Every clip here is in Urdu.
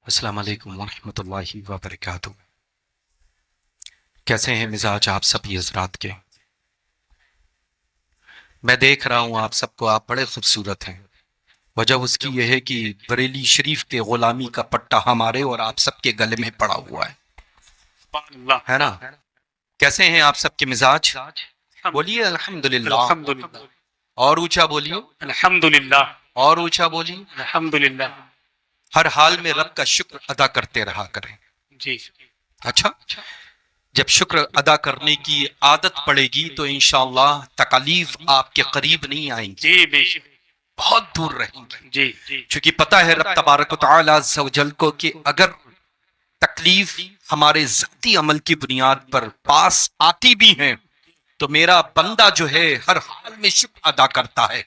السلام علیکم ورحمۃ اللہ وبرکاتہ۔ کیسے ہیں مزاج آپ سبھی حضرات کے؟ میں دیکھ رہا ہوں آپ سب کو، آپ بڑے خوبصورت ہیں۔ وجہ اس کی یہ ہے کہ بریلی شریف کے غلامی کا پٹا ہمارے اور آپ سب کے گلے میں پڑا ہوا ہے نا؟ کیسے ہیں آپ سب کے مزاج؟ بولیے الحمدللہ، الحمدللہ اور اونچا بولیے، الحمدللہ اور اونچا بولیے۔ الحمدللہ۔ ہر حال میں رب کا شکر ادا کرتے رہا کریں۔ جی اچھا، جب شکر ادا کرنے کی عادت پڑے گی تو انشاءاللہ تکالیف آپ کے قریب نہیں آئیں گی، جی بے شک۔ بہت دور رہیں گی۔ جی چونکہ پتہ ہے رب تبارک و تعالی عز و جل کو کہ اگر تکلیف ہمارے ذاتی عمل کی بنیاد پر پاس آتی بھی ہیں تو میرا بندہ جو ہے ہر حال میں شکر ادا کرتا ہے،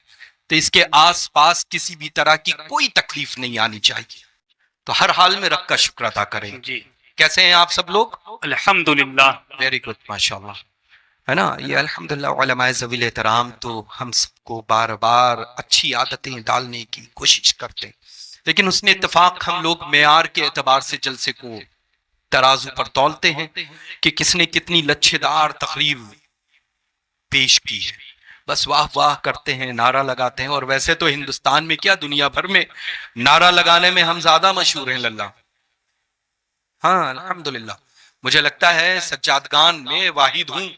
تو اس کے آس پاس کسی بھی طرح کی کوئی تکلیف نہیں آنی چاہیے۔ تو ہر حال میں رب کا شکر ادا کریں۔ جی کیسے ہیں آپ سب لوگ؟ الحمدللہ۔ ویری گڈ، ماشاء اللہ، ہے نا؟ یہ الحمدللہ علماء ذوی الاحترام تو ہم سب کو بار بار اچھی عادتیں ڈالنے کی کوشش کرتے ہیں، لیکن اس نے اتفاق ہم لوگ معیار کے اعتبار سے جلسے کو ترازو پر تولتے ہیں کہ کس نے کتنی لچھے دار تقریر پیش کی ہے، بس واہ واہ کرتے ہیں، نعرہ لگاتے ہیں۔ اور ویسے تو ہندوستان میں کیا دنیا بھر میں نعرہ لگانے میں ہم زیادہ مشہور ہیں للہ۔ ہاں الحمدللہ، مجھے لگتا ہے سجادگان میں واحد ہوں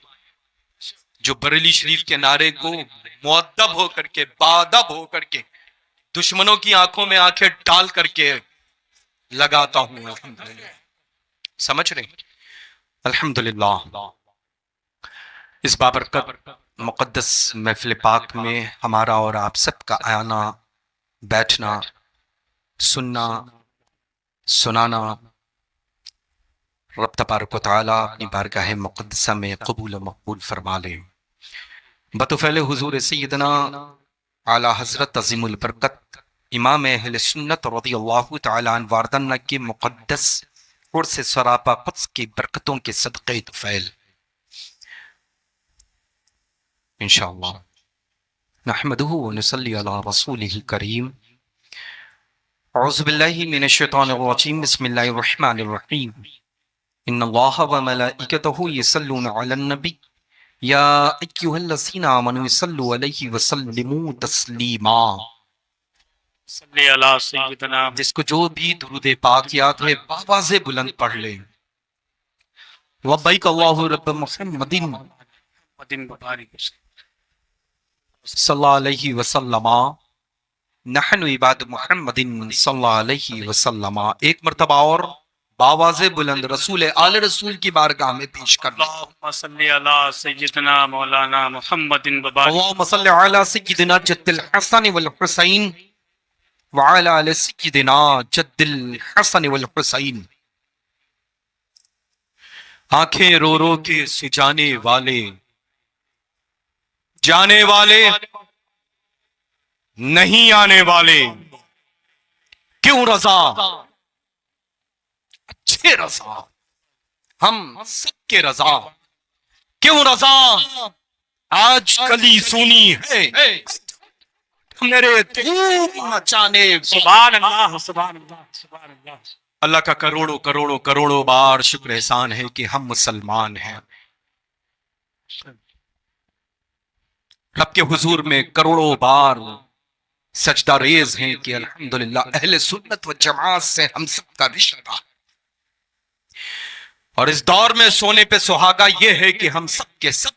جو بریلی شریف کے نعرے کو مؤدب ہو کر کے، باادب ہو کر کے، دشمنوں کی آنکھوں میں آنکھیں ڈال کر کے لگاتا ہوں۔ الحمدللہ، سمجھ رہے ہیں؟ الحمدللہ، اس بابرکت مقدس محفل پاک میں ہمارا اور آپ سب کا آنا، بیٹھنا، سننا، سنانا رب تبارک و تعالیٰ اپنی بارگاہ مقدسہ میں قبول و مقبول فرما لے۔ بطفیل حضور سیدنا اعلی حضرت عظیم البرکت امام اہل سنت رضی اللہ تعالیٰ عنہ واردن کے مقدس قرص سراپا قدس کی برکتوں کے صدقے طفیل انشاءاللہ نحمدہ ونصلی علی رسولہ الکریم۔ اعوذ باللہ من الشیطان الرجیم، بسم اللہ الرحمن الرحیم۔ ان اللہ وملائکتہ یصلون علی النبی یا ایھا الذین آمنوا صلوا علیہ وسلموا تسلیما۔ صلی اللہ سیدنا جس کو جو بھی درود پاک یاد ہے بآواز بلند پڑھ لیں۔ لبیک اللہ رب محمد مدین مبارک۔ صلی اللہ علیہ وسلم، نحن عباد محمد صلی اللہ علیہ وسلم۔ ایک مرتبہ اور بآواز بلند رسول آل رسول کی بارگاہ میں پیش کر لیں۔ اللہم صلی علی سیدنا مولانا محمد مبارک۔ اللہم صلی علی سیدنا جد الحسن والحسین وعلی آل سیدنا جد الحسن والحسین۔ آنکھیں رو رو کے سجانے والے، جانے والے نہیں آنے والے، کیوں رضا اچھے رضا، ہم سب کے رضا، کیوں رضا آج کلی سونی ہے، میرے دھوم مچانے۔ سبحان اللہ سبحان اللہ سبحان اللہ۔ اللہ کا کروڑوں کروڑوں کروڑوں بار شکر احسان ہے کہ ہم مسلمان ہیں۔ رب کے حضور میں کروڑوں بار سجدہ ریز ہیں کہ الحمدللہ اہل سنت و جماعت سے ہم سب کا رشتہ۔ اور اس دور میں سونے پہ سہاگا یہ ہے کہ ہم سب کے سب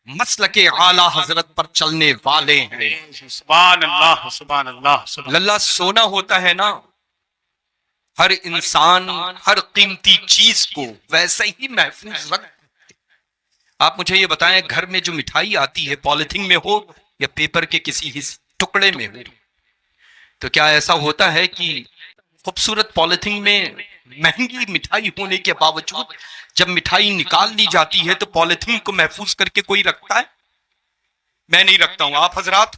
مسلک اعلی حضرت پر چلنے والے ہیں۔ سبحان اللہ سبحان اللہ سبحان اللہ سونا ہوتا ہے نا، ہر انسان ہر قیمتی چیز کو ویسے ہی محفوظ رکھ۔ آپ مجھے یہ بتائیں، گھر میں جو مٹھائی آتی ہے پولیتھین میں ہو یا پیپر کے کسی ٹکڑے میں ہو، تو کیا ایسا ہوتا ہے کہ خوبصورت پولیتھین میں مہنگی مٹھائی ہونے کے باوجود جب مٹھائی نکال لی جاتی ہے تو پولیتھین کو محفوظ کر کے کوئی رکھتا ہے؟ میں نہیں رکھتا ہوں۔ آپ حضرات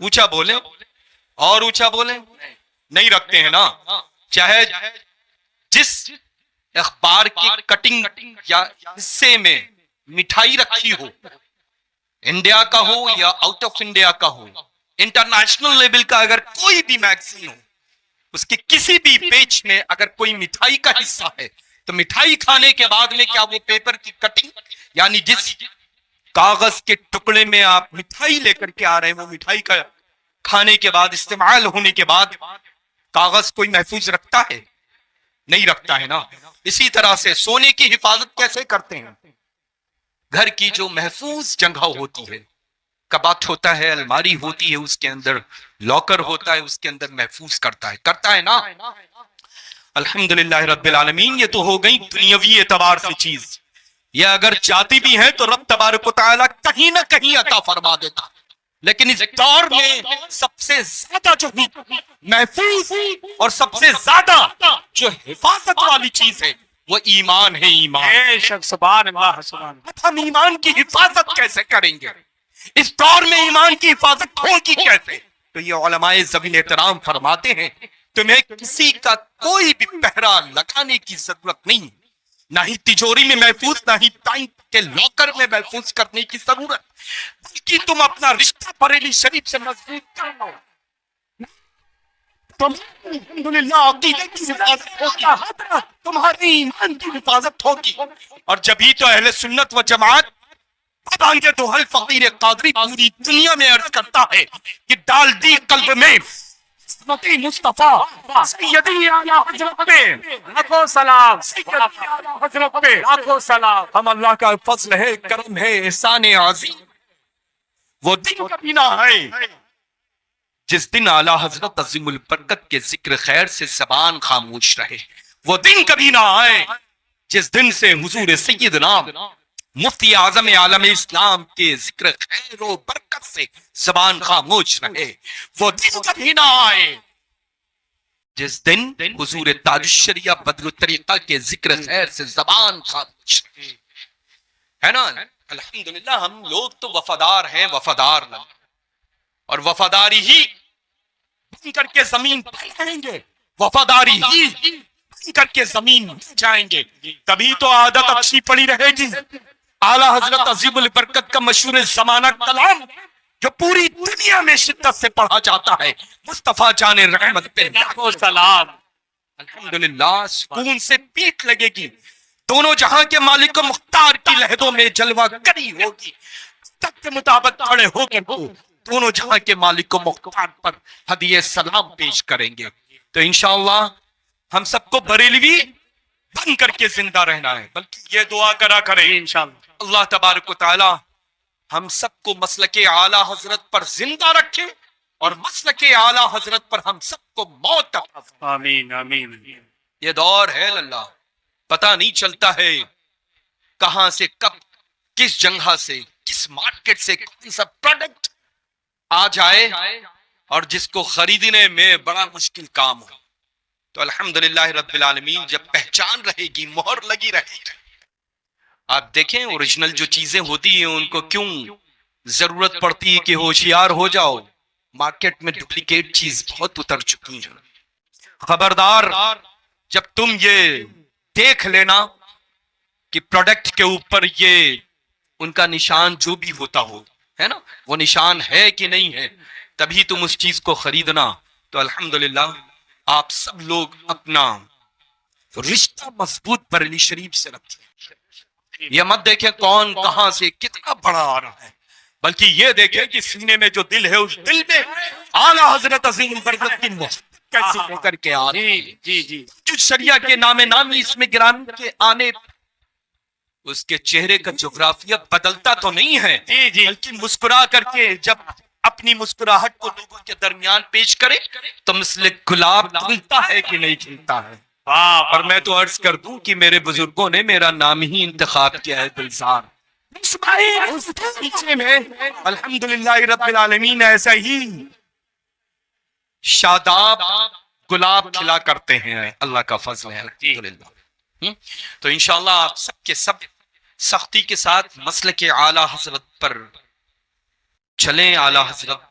اونچا بولیں اور اونچا بولیں، نہیں رکھتے ہیں نا؟ چاہے جس اخبار کی کٹنگ یا حصے میں مٹھائی رکھی ہو، انڈیا کا ہو یا آؤٹ آف انڈیا کا ہو، انٹرنیشنل لیول کا اگر کوئی بھی میگزین ہو، اس کے کسی بھی پیج میں اگر کوئی مٹھائی کا حصہ ہے تو مٹھائی کھانے کے بعد میں کیا وہ پیپر کی کٹنگ، یعنی جس کاغذ کے ٹکڑے میں آپ مٹھائی لے کر کے آ رہے ہیں، وہ مٹھائی کا کھانے کے بعد، استعمال ہونے کے بعد کاغذ کوئی محفوظ رکھتا ہے؟ نہیں رکھتا ہے نا۔ اسی طرح سے سونے کی حفاظت کیسے کرتے ہیں؟ گھر کی جو محفوظ جگہ ہوتی ہے، کباٹ ہوتا ہے، الماری ہوتی ہے، اس کے اندر لاکر ہوتا ہے، اس کے اندر محفوظ کرتا ہے نا۔ الحمدللہ رب العالمین۔ یہ تو ہو گئی دنیاوی اعتبار سے چیز، یہ اگر چاہتی بھی ہے تو رب تبارک و تعالیٰ کہیں نہ کہیں عطا فرما دیتا، لیکن اس دور میں سب سے زیادہ جو محفوظ اور سب سے زیادہ جو حفاظت والی چیز ہے وہ ایمان ہے، ایمان۔ بے شک، سبحان اللہ، سبحان اللہ۔ ہم ایمان کی حفاظت کیسے کریں گے؟ اس دور میں ایمان کی حفاظت ہوگی کیسے؟ تو یہ علماء ذوی احترام فرماتے ہیں تمہیں کسی کا کوئی بھی پہرا لگانے کی ضرورت نہیں، نہ ہی تجوری میں محفوظ، نہ ہی بینک کے لاکر میں محفوظ کرنے کی ضرورت، بلکہ تم اپنا رشتہ بریلی شریف سے مضبوط کر لو، تم الحمدللہ عقیدے کی حفاظت ہوگی، تمہارے ایمان کی حفاظت ہوگی، اور جبھی تو اہل سنت و جماعت اب آنگے تو حل فقیر قادری پوری دنیا میں عرض کرتا ہے کہ ڈال دی قلب میں عصمتی مصطفیٰ سیدی اعلیٰ حضرت پہ لاکھوں سلام، سیدی اعلیٰ حضرت پہ لاکھوں سلام۔ ہم اللہ کا فضل ہے، کرم ہے، احسان عظیم۔ وہ دن کبھی نہ آئے جس دن اعلیٰ حضرت عظیم البرکت کے ذکر خیر سے زبان خاموش رہے، وہ دن کبھی نہ آئے جس دن سے حضور سیدنا مفتی اعظم عالم اسلام کے ذکر خیر و برکت سے زبان خاموش رہے، وہ دن کبھی نہ آئے جس دن حضور تاج الشریعہ بدر الطریقہ کے ذکر خیر سے زبان خاموش رہے، ہے نا۔ الحمدللہ ہم لوگ تو وفادار ہیں، وفادار نہ، اور وفاداری ہی بن کر کے زمین پہ جائیں گے، وفاداری ہی بن کر کے زمین پہ جائیں گے، تبھی تو عادت اچھی پڑی رہے گی۔ اعلیٰ حضرت عظیم البرکت کا مشہور زمانہ کلام جو پوری دنیا میں شدت سے پڑھا جاتا ہے، مصطفیٰ جان رحمت پہ لاکھوں سلام۔ الحمدللہ سکون سے پیٹ لگے گی، دونوں جہاں کے مالک و مختار کی لہدوں میں جلوہ گری ہوگی، تک کے مطابق کھڑے ہو کے دونوں جہاں کے مالک و مختار پر ہدیہ سلام پیش کریں گے۔ تو انشاءاللہ ہم سب کو بریلوی بن کر کے زندہ رہنا ہے، بلکہ یہ دعا کرا کریں انشاءاللہ اللہ تبارک و تعالی ہم سب کو مسلک اعلیٰ حضرت پر زندہ رکھے، اور مسلک اعلیٰ حضرت پر ہم سب کو موت عطا فرمائے۔ آمین آمین۔ یہ دور ہے اللہ، پتہ نہیں چلتا ہے کہاں سے کب، کس جگہ سے، کس مارکیٹ سے کون سا پروڈکٹ آ جائے اور جس کو خریدنے میں بڑا مشکل کام ہو۔ تو الحمدللہ رب العالمین جب پہچان رہے گی، مہر لگی رہے گی۔ آپ دیکھیں اوریجنل جو چیزیں ہوتی ہیں ان کو کیوں ضرورت پڑتی ہے کہ ہوشیار ہو جاؤ، مارکیٹ میں ڈپلیکیٹ چیز بہت اتر چکی ہیں۔ خبردار جب تم یہ دیکھ لینا کہ پروڈکٹ کے اوپر یہ ان کا نشان جو بھی ہوتا ہو، ہے نا، وہ نشان ہے کہ نہیں ہے، تبھی تم اس چیز کو خریدنا۔ تو الحمدللہ آپ سب لوگ اپنا رشتہ مضبوط بریلی شریف سے رکھیں، یہ مت دیکھیں کون کہاں سے کتنا بڑا آ رہا ہے، بلکہ یہ دیکھیں کہ سینے میں جو دل ہے اس دل میں اعلیٰ حضرت عظیم البرکت کی محبت کیسے لے کر کے آ رہی ہے۔ جی جی جو شریعہ کے نام نامی اس میں گرامی کے آنے اس کے چہرے کا جغرافیہ بدلتا تو نہیں ہے، جی جی بلکہ مسکرا کر کے جب اپنی مسکراہٹ کو لوگوں کے درمیان پیش کرے تو مثل گلاب کھلتا ہے کہ نہیں کھلتا ہے۔ اور میں تو عرض کر دوں کہ میرے بزرگوں نے میرا نام ہی انتخاب کیا ہے گلزار، پیچھے میں الحمدللہ رب العالمین ایسا ہی شاداب گلاب کھلا کرتے ہیں، اللہ کا فضل ہے الحمدللہ۔ تو انشاءاللہ آپ سب کے سب سختی کے ساتھ مسلک اعلیٰ حضرت پر چلیں، اعلیٰ حضرت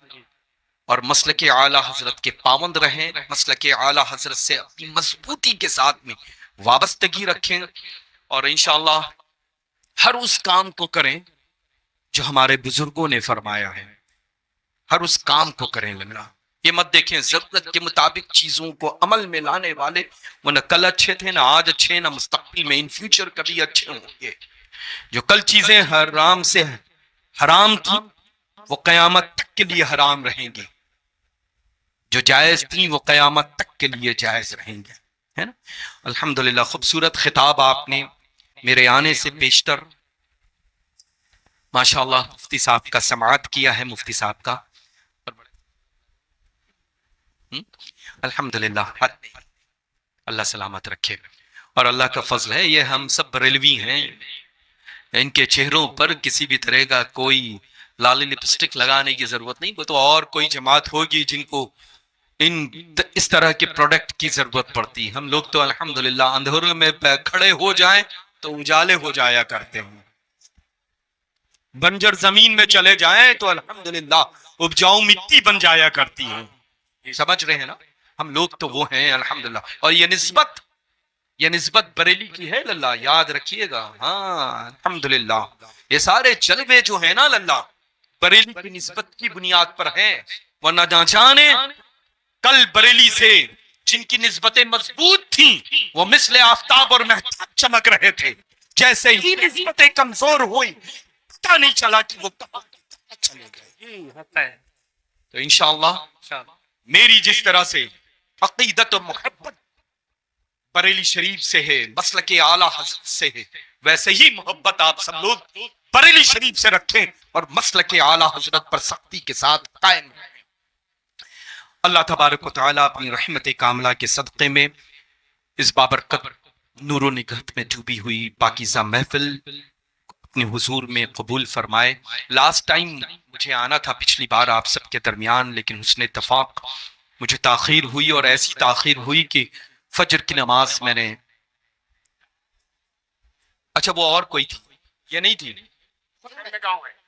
اور مسلک اعلیٰ حضرت کے پابند رہیں، مسلک اعلیٰ حضرت سے اپنی مضبوطی کے ساتھ میں وابستگی رکھیں، اور انشاءاللہ ہر اس کام کو کریں جو ہمارے بزرگوں نے فرمایا ہے، ہر اس کام کو کریں۔ اللہ یہ مت دیکھیں ضرورت کے مطابق چیزوں کو عمل میں لانے والے وہ نہ کل اچھے تھے، نہ آج اچھے، نہ مستقبل میں ان فیوچر کبھی اچھے ہوں گے۔ جو کل چیزیں حرام سے حرام تھی وہ قیامت تک کے لیے حرام رہیں گی، جو جائز تھیں وہ قیامت تک کے لیے جائز رہیں گے، ہے نا۔ الحمدللہ خوبصورت خطاب آپ نے میرے آنے سے بیشتر ماشاءاللہ مفتی صاحب کا سماعت کیا ہے، مفتی صاحب کا الحمدللہ، اللہ سلامت رکھے۔ اور اللہ کا فضل ہے یہ ہم سب بریلوی ہیں، ان کے چہروں پر کسی بھی طرح کا کوئی لالی لپسٹک لگانے کی ضرورت نہیں، وہ تو اور کوئی جماعت ہوگی جن کو اس طرح کے پروڈکٹ کی ضرورت پڑتی۔ ہم لوگ تو الحمدللہ اندھیروں میں کھڑے ہو جائیں تو اجالے ہو جایا کرتے ہیں، بنجر زمین میں چلے جائیں تو الحمدللہ اپجاؤ مٹی بن جایا کرتی ہیں، سمجھ رہے ہیں نا۔ ہم لوگ تو وہ ہیں الحمدللہ، اور یہ نسبت بریلی کی ہے للہ، یاد رکھیے گا۔ ہاں الحمدللہ یہ سارے جلوے جو ہیں نا للہ بریلی کی نسبت کی بنیاد پر ہیں، ورنہ نہ جانے کل بریلی سے جن کی نسبتیں مضبوط تھیں وہ مثل آفتاب اور مہتاب چمک رہے تھے، جیسے ہی نسبتیں کمزور ہوئی پتہ نہیں چلا کہ وہ کہاں چلے گئے۔ تو انشاءاللہ میری جس طرح سے عقیدت و محبت بریلی شریف سے ہے، مسلک اعلیٰ حضرت سے ہے، ویسے ہی محبت آپ سب لوگ بریلی شریف سے رکھیں اور مسلک اعلیٰ حضرت پر سختی کے ساتھ قائم رہیں۔ اللہ تبارک و تعالیٰ اپنی رحمت کاملہ کے صدقے میں اس بابرکت نور و نگہت میں ڈوبی ہوئی پاکیزہ محفل اپنے حضور میں قبول فرمائے۔ لاسٹ ٹائم مجھے آنا تھا پچھلی بار آپ سب کے درمیان، لیکن حسن اتفاق مجھے تاخیر ہوئی، اور ایسی تاخیر ہوئی کہ فجر کی نماز میں نے، اچھا وہ اور کوئی تھی یہ نہیں تھی،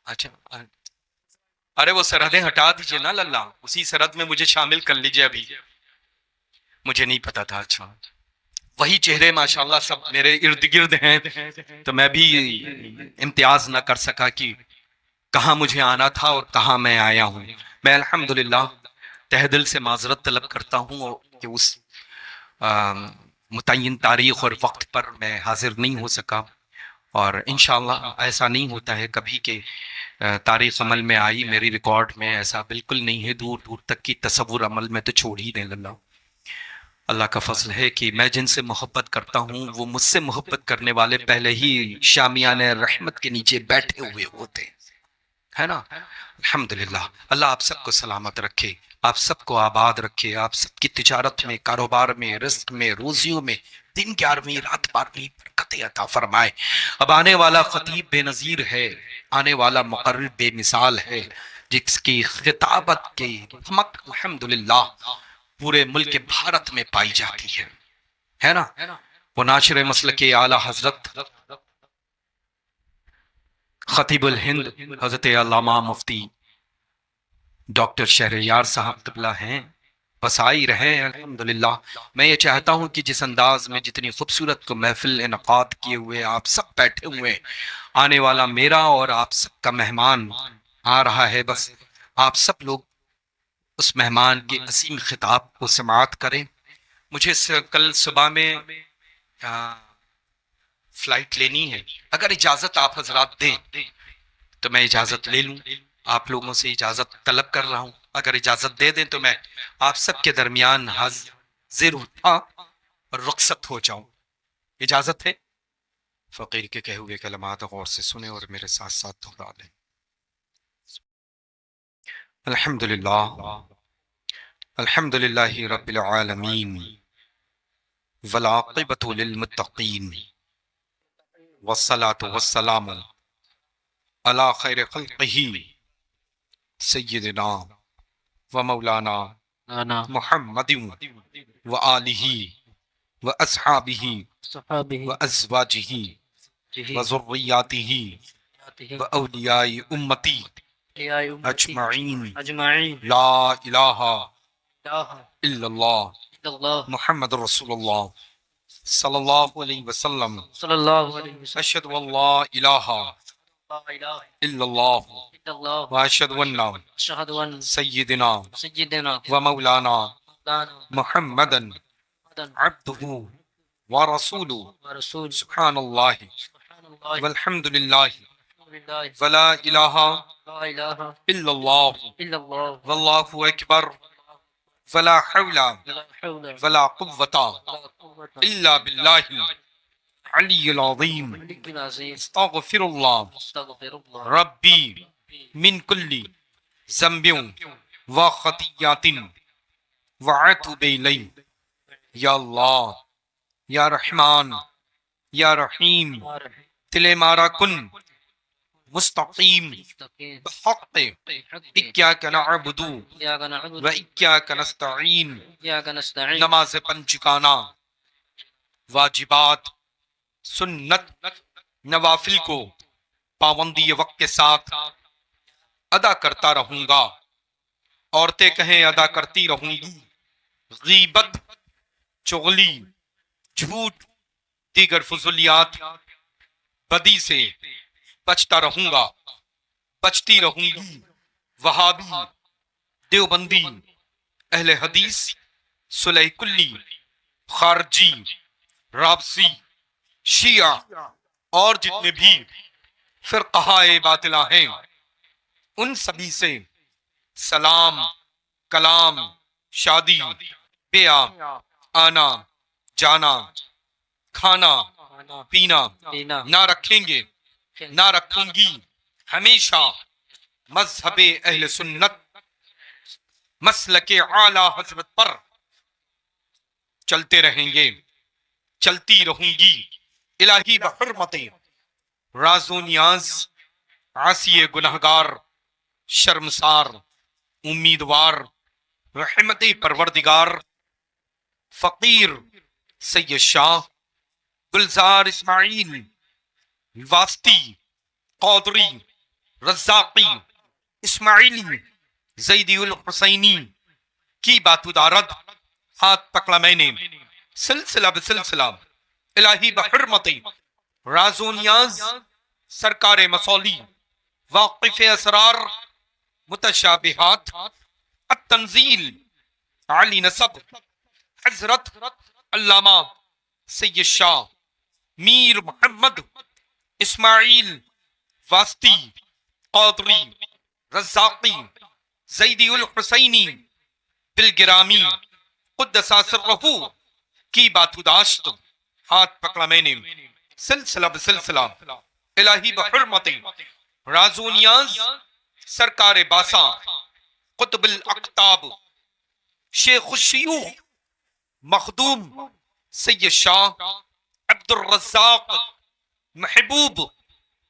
اچھا ارے وہ سرحدیں ہٹا دیجئے نا للہ، اسی سرحد میں مجھے شامل کر لیجئے، ابھی مجھے نہیں پتا تھا۔ اچھا وہی چہرے ماشاءاللہ سب میرے ارد گرد ہیں، تو میں بھی امتیاز نہ کر سکا کہ کہاں مجھے آنا تھا اور کہاں میں آیا ہوں۔ میں الحمدللہ تہ دل سے معذرت طلب کرتا ہوں کہ اس متعین تاریخ اور وقت پر میں حاضر نہیں ہو سکا، اور انشاءاللہ ایسا نہیں ہوتا ہے کبھی کہ تاریخ عمل میں آئی میری ریکارڈ میں، ایسا بالکل نہیں ہے، دور دور تک کی تصور عمل میں تو چھوڑ ہی دیں اللہ۔ اللہ کا فضل ہے کہ میں جن سے محبت کرتا ہوں وہ مجھ سے محبت کرنے والے پہلے ہی شامیان رحمت کے نیچے بیٹھے ہوئے ہوتے ہے نا۔ الحمدللہ اللہ آپ سب کو سلامت رکھے، آپ سب کو آباد رکھے، آپ سب کی تجارت میں، کاروبار میں، رزق میں، روزیوں میں دن 11ویں رات 12ویں برکتیں عطا فرمائے۔ اب آنے والا خطیب بے نظیر ہے، آنے والا مقرر بے مثال ہے، جس کی خطابت کی دھمک الحمدللہ پورے ملک بھارت میں پائی جاتی ہے نا۔ وہ ناشر مسلک اعلیٰ حضرت خطیب الہند حضرت علامہ مفتی ڈاکٹر شہریار صاحب قبلہ ہیں، بس آئی رہے الحمدللہ۔ میں یہ چاہتا ہوں کہ جس انداز میں جتنی خوبصورت کو محفل انعقاد کیے ہوئے آپ سب بیٹھے ہوئے، آنے والا میرا اور آپ سب کا مہمان آ رہا ہے، بس آپ سب لوگ اس مہمان کے عظیم خطاب کو سماعت کریں۔ مجھے کل صبح میں فلائٹ لینی ہے، اگر اجازت آپ حضرات دیں تو میں اجازت لے لوں، آپ لوگوں سے اجازت طلب کر رہا ہوں، اگر اجازت دے دیں تو میں آپ سب کے درمیان حاضر ہوتا اور رخصت ہو جاؤں، اجازت ہے؟ فقیر کے کہے ہوئے کلمات غور سے سنیں اور میرے ساتھ ساتھ دہرا لیں۔ الحمدللہ الحمدللہ رب العالمین والعاقبۃ للمتقین والصلاة والسلام علی خیر خلقہ سیدنا و مولانا محمد و آلہ و اصحابہ و ازواجہ و ذریاتہ و اولیاء امتی اجمعین لا الہ الا اللہ محمد رسول اللہ صلی اللہ علیہ وسلم۔ اشہد ان لا الہ لا إله إلا الله إلا الله وأشهد أن أشهد أن سيدنا سيدنا ومولانا مولانا محمدا محمدا عبده ورسوله ورسوله سبحان الله سبحان الله والحمد لله الحمد لله ولا إله لا إله إلا الله إلا الله والله أكبر ولا حول ولا حول ولا قوة ولا قوة إلا بالله العلي العظيم إلا العظيم استغفر الله استغفر الله ربي من كل ذنب وخطيئات وأتوب إليه یا اللہ یا رحمان یا رحیم يا رحيم دل مارا کن مستقیم مستقيم بحق بحق اکیاک نعبد إياك نعبد و اکیاک نستعین وإياك نستعين نماز پنجگانہ واجبات سنت نوافل کو پابندی وقت کے ساتھ ادا کرتا رہوں گا. عورتیں کہیں ادا کرتی رہوں گی. غیبت چغلی جھوٹ دیگر فضولیات بدی سے بچتا رہوں گا بچتی رہوں گی. وہابی دیوبندی اہل حدیث صلح کلی خارجی رابسی شیعہ اور جتنے بھی فرقہ باطلہ ہیں ان سبھی سے سلام کلام شادی بیعہ آنا جانا کھانا أنا پینا فينا نہ رکھیں گے نہ رکھوں گی. ہمیشہ مذہب اہل سنت مسلک اعلی حضرت پر چلتے رہیں گے چلتی رہوں گی. الہی بحرمت راز و نیاز عاصی گنہگار شرمسار امیدوار رحمت پروردگار فقیر سید شاہ گلزار اسماعیل واسطی قادری رزاقی اسماعیلی زیدی الحسینی کی باتودارد ہاتھ پکڑا میں نے سلسلہ بسلسلہ الہی بحرمت راز و نیاز سرکار مسولی واقف اسرار متشابہات التنزیل علی نسب حضرت علامہ سید شاہ میر محمد اسماعیل واسطی قادری رزاقی زیدی الحسینی بالگرامی قدس سرہ کی باتوداشت ہاتھ پکڑا میں نے سلسلہ بسلسلہ الہی بحرمت راز و نیاز سرکار باسا قطب الاقطاب شیخ الشیوخ مخدوم سید شاہ عبد الرزاق محبوب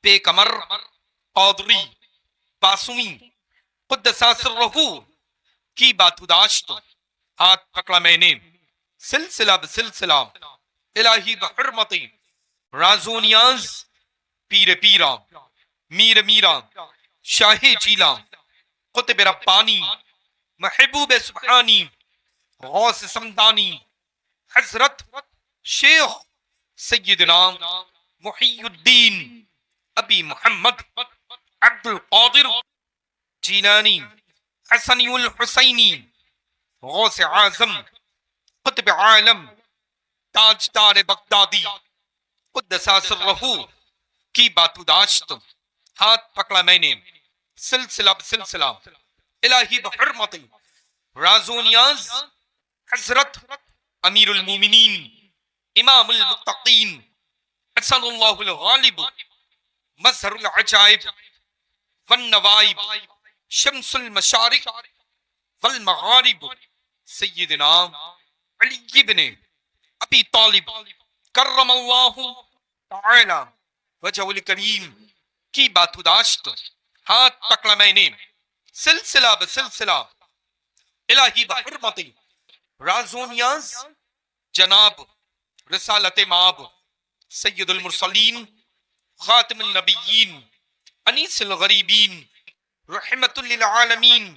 بے کمر قادری باسوی قدس سرہ کی باتوداشت ہاتھ پکڑا میں نے سلسلہ بسلسلہ الہی بحرمت راز و نیاز پیر پیرا میر میرا شاہ جیلا قطب ربانی محبوب سبحانی غوث سمدانی حضرت شیخ سیدنا محی الدین ابی محمد عبد القادر جیلانی حسنی الحسینی غوث اعظم قطب عالم تاجدار بغدادی قدس سرہ کی باتوداشت ہاتھ پکڑا میں نے سلسلہ بسلسلہ الہی بحرمت راز و نیاز حضرت امیر المومنین امام المتقین حسن اللہ الغالب مظہر العجائب والنوائب شمس المشارق والمغارب سیدنا علی بن ابی طالب کرم اللہ تعالی وجہ الکریم کی باتوداشت ہاتھ پکڑا میں نے سلسلہ بسلسلہ الہی بحرمت راز و نیاز جناب رسالت مآب سید المرسلین خاتم النبیین انیس الغریبین رحمت للعالمین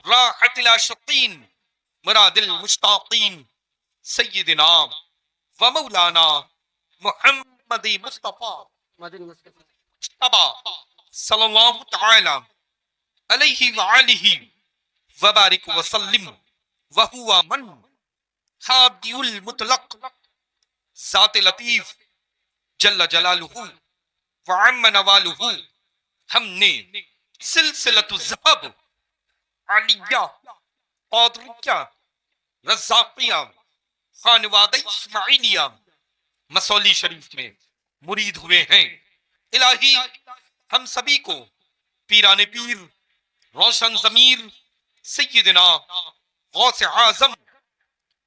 راحت العاشقین مراد المشتاقین سیدنا و مولانا محمد مصطفیٰ مجتبی صلی اللہ تعالی علیہ وآلہ وبارک وسلم وہو من حابی المطلق ذات لطیف جل جلالہ وعم نوالہ. ہم نے سلسلۃ الذہب علیہ قادریہ رزاقیہ خانوادہ اسماعیلیہ مسولی شریف میں مرید ہوئے ہیں. الہی ہم سبھی کو پیران پیر روشن ضمیر سیدنا غوث اعظم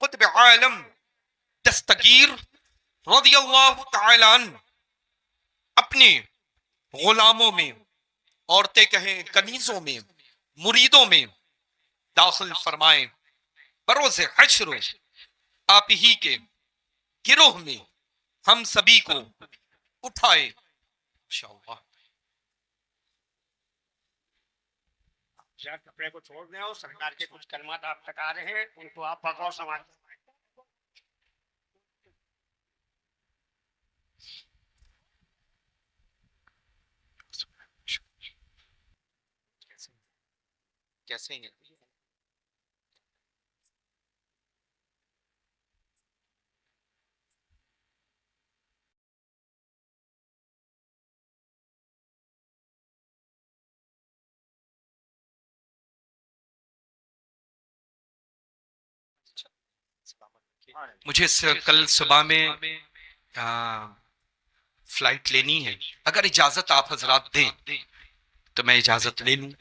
قطب عالم دستگیر رضی اللہ تعالی عنہ اپنے غلاموں میں، عورتیں کہیں کنیزوں میں، مریدوں میں داخل فرمائیں. بروز حشر آپ ہی کے گروہ میں ہم سبھی کو اٹھائے انشاءاللہ. کپڑے کو چھوڑ دیں اور سرکار کے کچھ کلمات آپ تک آ رہے ہیں، ان کو آپ بغور سماعت فرمائیں. کیسے ہیں؟ مجھے کل صبح میں فلائٹ لینی ہے. اگر اجازت آپ حضرات دیں تو میں اجازت لے لوں.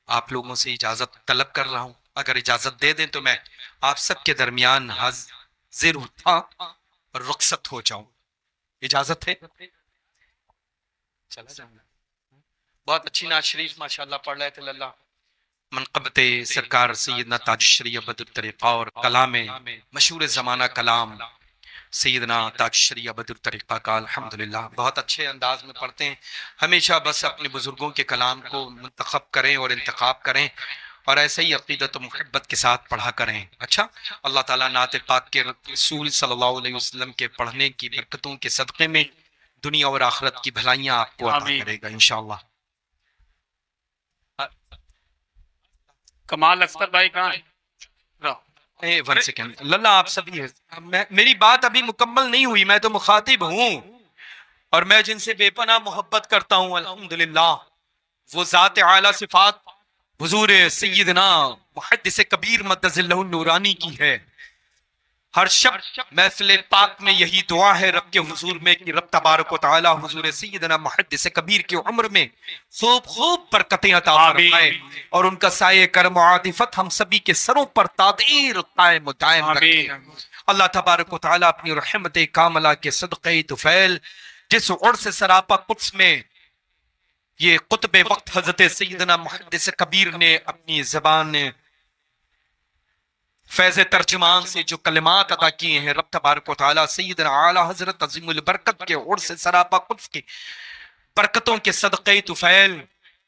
آپ لوگوں سے اجازت طلب کر رہا ہوں. اگر اجازت دے دیں تو میں آپ سب کے درمیان حاضر تھا اور رخصت ہو جاؤں. اجازت ہے؟ چلا جاؤں. بہت اچھی نعت شریف ماشاءاللہ پڑھ رہے تھے. اللہ منقبت سرکار سیدنا تاج الشریعہ بدر الطریقہ اور کلام مشہور زمانہ کلام سیدنا تاج الشریعہ بدر الطریقہ کا الحمدللہ بہت اچھے انداز میں پڑھتے ہیں. ہمیشہ بس اپنے بزرگوں کے کلام کو منتخب کریں اور انتخاب کریں اور ایسے ہی عقیدت و محبت کے ساتھ پڑھا کریں. اچھا، اللہ تعالیٰ نعت پاک کے رسول صلی اللہ علیہ وسلم کے پڑھنے کی برکتوں کے صدقے میں دنیا اور آخرت کی بھلائیاں آپ کو عطا کرے گا انشاءاللہ. کمال اختر بھائی کہاں ہے؟ ون سیکنڈ للہ، آپ سبھی میری بات ابھی مکمل نہیں ہوئی. میں تو مخاطب ہوں اور میں جن سے بے پناہ محبت کرتا ہوں الحمدللہ وہ ذات اعلیٰ صفات حضور سیدنا محدث کبیر مدظ اللہ النورانی کی ہے. ہر شب محفل پاک میں یہی دعا ہے رب کے حضور میں کہ رب تبارک و تعالی حضور سیدنا محدث کبیر کی عمر میں خوب خوب برکتیں عطا فرمائے اور ان کا سایہ کرم و عاطفت ہم سبھی کے سروں پر تادیر قائم و دائم رکھے. اللہ تبارک و تعالی اپنی رحمت کاملہ کے صدقے طفیل جس عرص سراپا قدس میں یہ قطب وقت حضرت سیدنا محدث کبیر نے اپنی زبان فیض ترجمان سے جو کلمات ادا کیے ہیں، رب تبارک و تعالی سیدنا اعلی حضرت عظیم البرکت کے عرص سراپا قدس کے برکتوں کے صدقے طفیل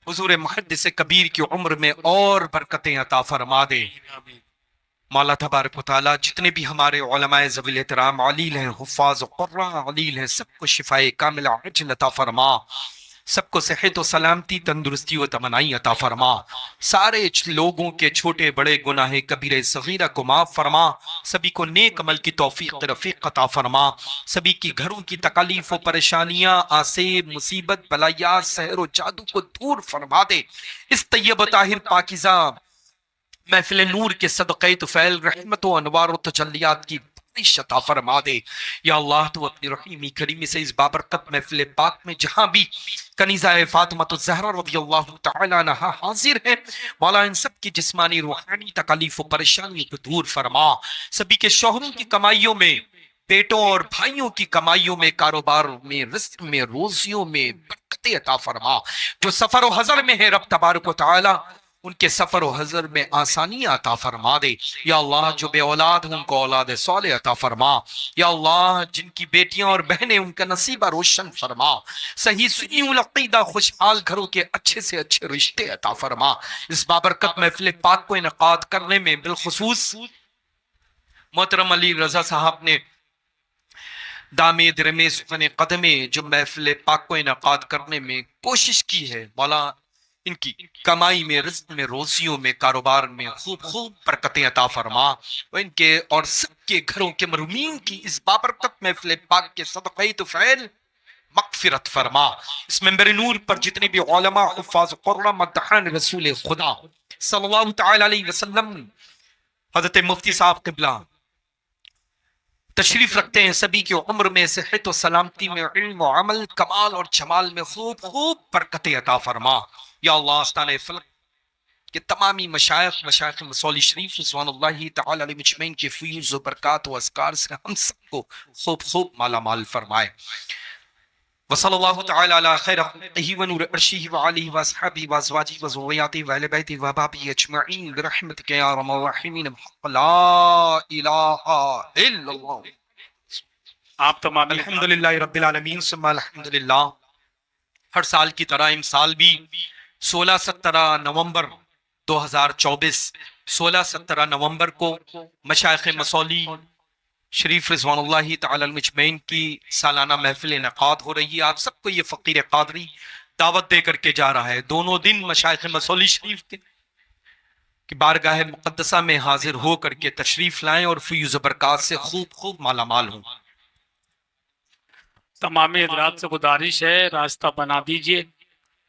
حضور محدث کبیر کی عمر میں اور برکتیں عطا فرما دے. مولا تبارک و تعالی جتنے بھی ہمارے علماء ذوی الاحترام علیل ہیں، حفاظ و قراء علیل ہیں، سب کو شفائے کاملہ عجل عطا فرما، سب کو صحت و سلامتی تندرستی و تمنائی عطا فرما، سارے لوگوں کے چھوٹے بڑے گناہ کبیرہ صغیرہ کو معاف فرما، سبھی کو نیک عمل کی توفیق رفیق عطا فرما، سبھی کی گھروں کی تکالیف و پریشانیاں آسیب مصیبت بلایات سحر و جادو کو دور فرما دے. اس طیب و طاہر پاکیزہ محفل نور کے صدقے طفیل رحمت و انوار و تجلیات کی بارش عطا فرما دے. یا اللہ تو اپنی رحیمی کریمی سے اس بابرکت محفل پاک میں جہاں بھی کنیزہ فاطمہ الزہرا رضی اللہ تعالی عنہ حاضر ہیں، مولا ان سب کی جسمانی روحانی تکالیف و پریشانیوں کو دور فرما، سبھی کے شوہروں کی کمائیوں میں، بیٹوں اور بھائیوں کی کمائیوں میں، کاروبار میں، رزق میں، روزیوں میں برکتیں عطا فرما. جو سفر و حضر میں ہے رب تبارک و تعالی ان کے سفر و حضر میں آسانی عطا فرما دے. یا اللہ جو بے اولاد ہیں ان کو اولاد صالح عطا فرما. یا اللہ جن کی بیٹیاں اور بہنیں ان کا نصیبہ روشن فرما، صحیح سنی العقیدہ خوشحال گھروں کے اچھے سے اچھے رشتے عطا فرما. اس بابرکت محفل پاک کو انعقاد کرنے میں بالخصوص محترم علی رضا صاحب نے دامے درمے سخن قدمے جو محفل پاک کو انعقاد کرنے میں کوشش کی ہے، مولا ان کی کمائی میں، رزق میں، روزیوں میں، کاروبار میں خوب خوب برکتیں عطا فرما، اور ان کے اور سب کے گھروں کے مرحومین کی اس بابرکت محفل پاک کے صدقہ طفیل مغفرت فرما۔ اس منبر نور پر جتنے بھی علماء، حفاظ قرآن، مدحان رسول خدا صلی اللہ تعالی علیہ وسلم، حضرت مفتی صاحب قبلہ تشریف رکھتے ہیں، سبھی کی عمر میں صحت و سلامتی میں، علم و عمل، کمال اور جمال میں خوب خوب برکتیں عطا فرما۔ یا اللہ آستانہ فلک کے تمامی مشائخ مصولی شریف رضوان اللہ تعالی علیہ مجمعین کے فیوز و برکات و اذکار سے ہم سب کو خوب خوب مالا مال فرمائے۔ وصلی اللہ تعالی علی خیر خلقہ ونور عرشہ وعلیہ واصحابہ وازواجہ وذریاتہ واہل بیتہ وبابہ اجمعین برحمتک یا ارحم الراحمین بحق لا الہ الا اللہ۔ آپ تمام الحمدللہ رب العالمین ثم الحمدللہ۔ ہر سال کی طرح اس سال بھی 16-17 نومبر 2024 16-17 نومبر کو مشائخ مصولی شریف رضوان اللہ تعالی المجمعین کی سالانہ محفل انعقاد ہو رہی ہے۔ آپ سب کو یہ فقیر قادری دعوت دے کر کے جا رہا ہے، دونوں دن مشائخ مصولی شریف کی بارگاہ مقدسہ میں حاضر ہو کر کے تشریف لائیں اور فیوز و برکات سے خوب خوب مالا مال ہوں۔ تمام حضرات سے گزارش ہے راستہ بنا دیجئے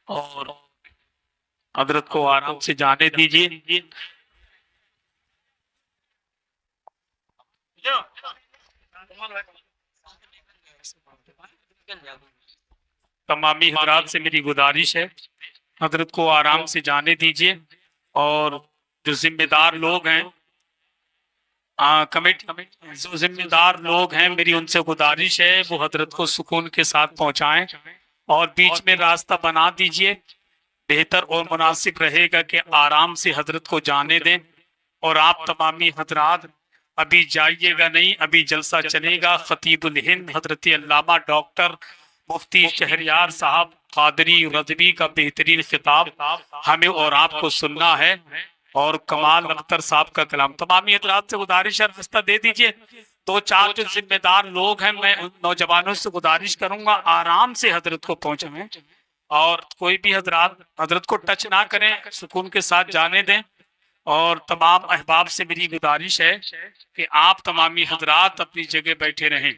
اور حضرت کو آرام سے جانے دیجئے۔ تمامی حضرات سے میری گزارش ہے حضرت کو آرام سے جانے دیجئے، اور جو ذمہ دار لوگ ہیں کمیٹی جو ذمہ دار لوگ ہیں، میری ان سے گزارش ہے وہ حضرت کو سکون کے ساتھ پہنچائیں اور بیچ میں راستہ بنا دیجئے۔ بہتر اور مناسب رہے گا کہ آرام سے حضرت کو جانے دیں، اور آپ تمامی حضرات ابھی جائیے گا نہیں، ابھی جلسہ چلے گا۔ خطیب الہند حضرت علامہ ڈاکٹر مفتی شہریار صاحب قادری رضوی کا بہترین خطاب ہمیں اور آپ کو سننا ہے، اور کمال اختر صاحب کا کلام۔ تمامی حضرات سے گزارش ہے راستہ دے دیجئے۔ دو چار جو ذمہ دار لوگ ہیں، میں ان نوجوانوں سے گزارش کروں گا آرام سے حضرت کو پہنچائیں، اور کوئی بھی حضرت کو ٹچ نہ کریں، سکون کے ساتھ جانے دیں۔ اور تمام احباب سے میری گزارش ہے کہ آپ تمامی حضرات اپنی جگہ بیٹھے رہیں۔